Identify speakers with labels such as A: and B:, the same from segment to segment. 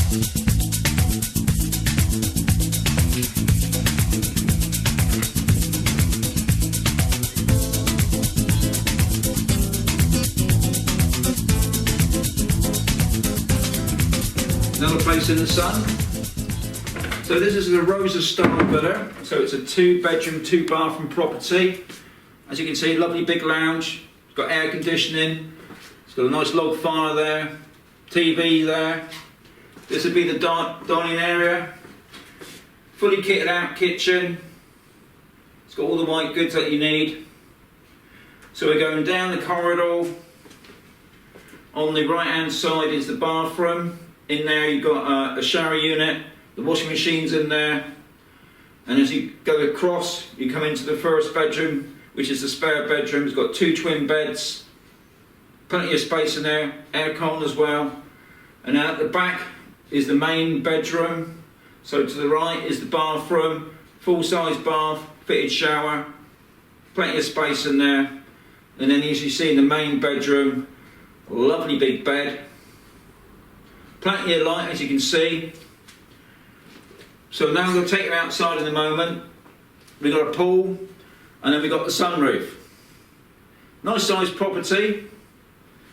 A: Another place in the sun. So this is a Rosa style villa. So it's a 2-bedroom, 2-bathroom property. As you can see, lovely big lounge. It's got air conditioning. It's got a nice log fire there. TV there. This would be the dining area. Fully kitted out kitchen. It's got all the white goods that you need. So we're going down the corridor. On the right hand side is the bathroom. In there you've got a shower unit, the washing machine's in there, and as you go across you come into the first bedroom, which is the spare bedroom. It's got 2 twin beds, plenty of space in there, aircon as well, and at the back is the main bedroom. So to the right is the bathroom, full-size bath, fitted shower, plenty of space in there, and then as you see in the main bedroom, a lovely big bed. Plenty of light, as you can see. So now I'm going to take you outside in a moment. We've got a pool, and then we've got the sunroof. Nice sized property.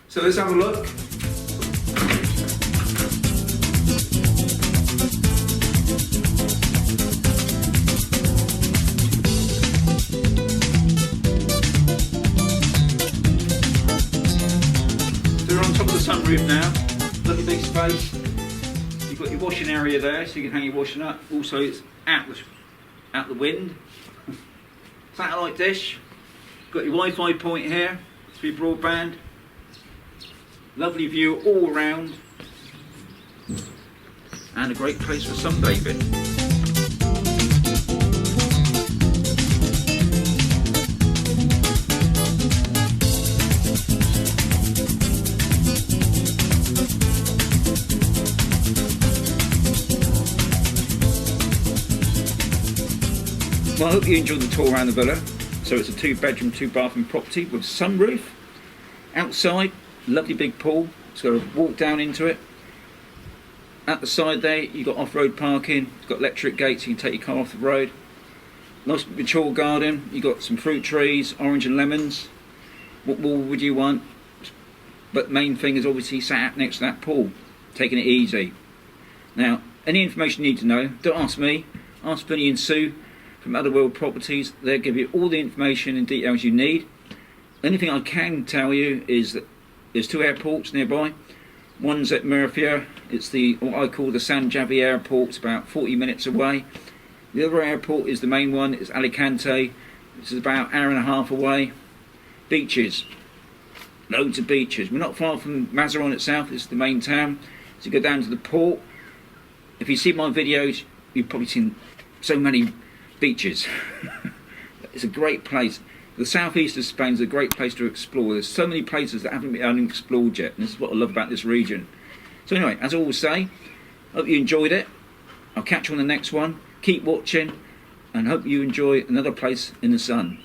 A: So let's have a look. So we're on top of the sunroof now. Lovely big space. You've got your washing area there, so you can hang your washing up. Also, it's out the wind. Satellite dish. Got your Wi-Fi point here. It's for your broadband. Lovely view all around, and a great place for sunbathing. Well, I hope you enjoyed the tour around the villa. So it's a 2-bedroom, 2-bathroom property with sunroof. Outside, lovely big pool. It's got a walk down into it. At the side there, you've got off-road parking. It's got electric gates, you can take your car off the road. Nice mature garden. You've got some fruit trees, orange and lemons. What more would you want? But the main thing is obviously sat next to that pool, taking it easy. Now, any information you need to know, don't ask me. Ask Vinny and Sue from Other World Properties. They'll give you all the information and details you need. The only thing I can tell you is that there's 2 airports nearby. One's at Murcia. It's what I call the San Javi airport. It's about 40 minutes away. The other airport is the main one. It's Alicante. This is about an hour and a half away. Beaches. Loads of beaches. We're not far from Mazarron itself. It's the main town. So you go down to the port. If you see my videos, you've probably seen so many beaches. It's a great place. The southeast of Spain is a great place to explore. There's so many places that haven't been unexplored yet, and this is what I love about this region. So anyway, as I always say, hope you enjoyed it. I'll catch you on the next one. Keep watching, and hope you enjoy another place in the sun.